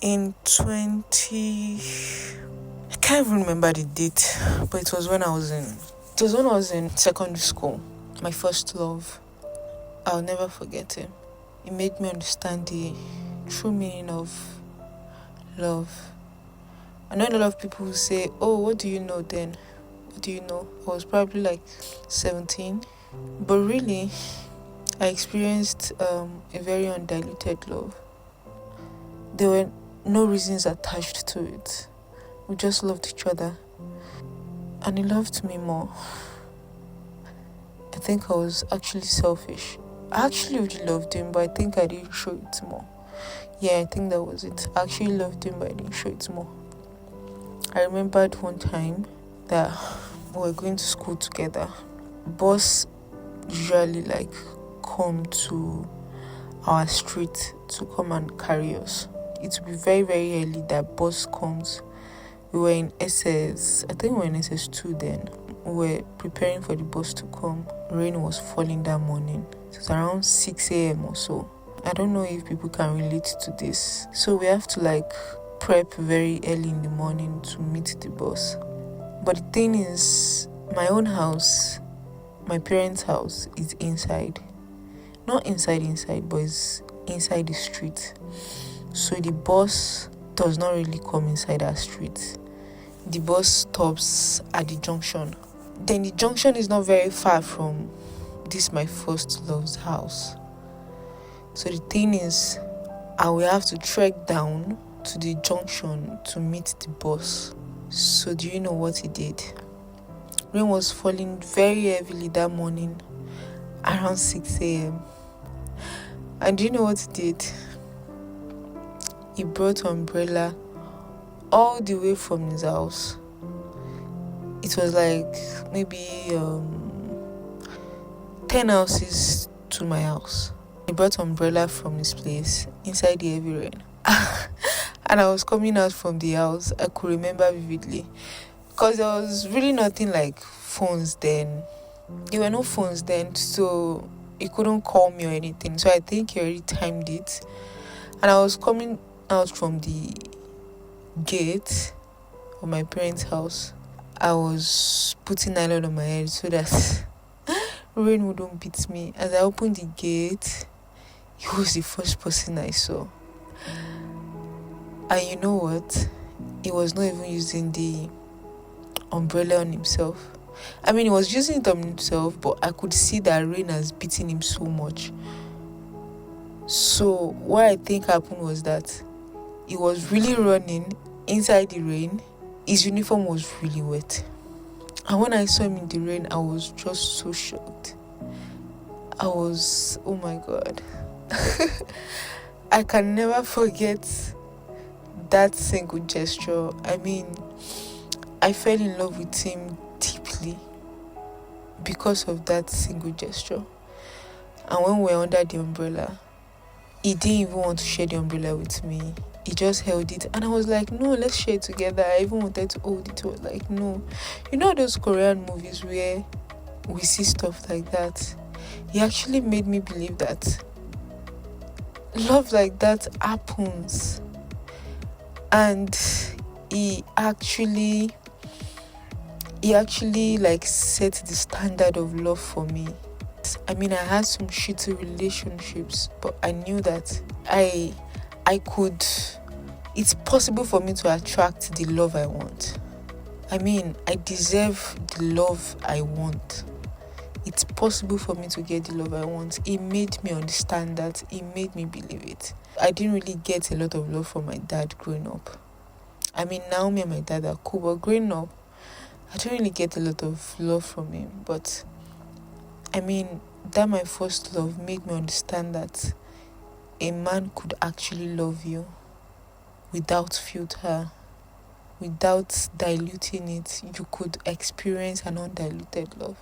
in 20, I can't even remember the date, but it was when I was in secondary school. My first love. I'll never forget him. It made me understand the true meaning of love. I know a lot of people who say, oh, what do you know then? What do you know? I was probably like 17. But really, I experienced a very undiluted love. There were no reasons attached to it. We just loved each other. And he loved me more. I think I was actually selfish. I actually really loved him, but I think I didn't show it more. Yeah, I think that was it. I actually loved him, but I didn't show it more. I remembered one time that we were going to school together. Bus usually come to our street to come and carry us. It would be very, very early that bus comes. We were in SS, I think we were in SS2 then. We were preparing for the bus to come. Rain was falling that morning. It was around 6 a.m. or so. I don't know if people can relate to this. So we have to prep very early in the morning to meet the bus. But the thing is, my own house, my parents' house is inside. Not inside, but it's inside the street. So the bus does not really come inside our street. The bus stops at the junction. Then the junction is not very far from this my first love's house. So the thing is, I will have to trek down to the junction to meet the bus. So do you know what he did? Rain was falling very heavily that morning, around 6 a.m. And do you know what he did? He brought umbrella all the way from his house. It was maybe 10 houses to my house. He brought umbrella from his place inside the heavy rain. And I was coming out from the house. I could remember vividly. Because there was really nothing like phones then. There were no phones then, so he couldn't call me or anything. So I think he already timed it. And I was coming out from the gate of my parents' house. I was putting nylon on my head so that rain wouldn't beat me. As I opened the gate, he was the first person I saw. And you know what? He was not even using the umbrella on himself. I mean, he was using it on himself, but I could see that rain has beaten him so much. So what I think happened was that he was really running inside the rain. His uniform was really wet. And when I saw him in the rain, I was just so shocked. Oh my God. I can never forget that single gesture. I mean, I fell in love with him deeply because of that single gesture. And when we were under the umbrella, he didn't even want to share the umbrella with me. He just held it, and I was like, no, let's share it together. I even wanted to hold it. I was like, no. You know those Korean movies where we see stuff like that? He actually made me believe that love like that happens. And he actually set the standard of love for me. I mean, I had some shitty relationships, but I knew that I could, it's possible for me to attract the love I want. I mean, I deserve the love I want. It's possible for me to get the love I want. It made me understand that. It made me believe it. I didn't really get a lot of love from my dad growing up. I mean, now me and my dad are cool, but growing up, I don't really get a lot of love from him. But, I mean, that my first love made me understand that a man could actually love you without filter, without diluting it. You could experience an undiluted love.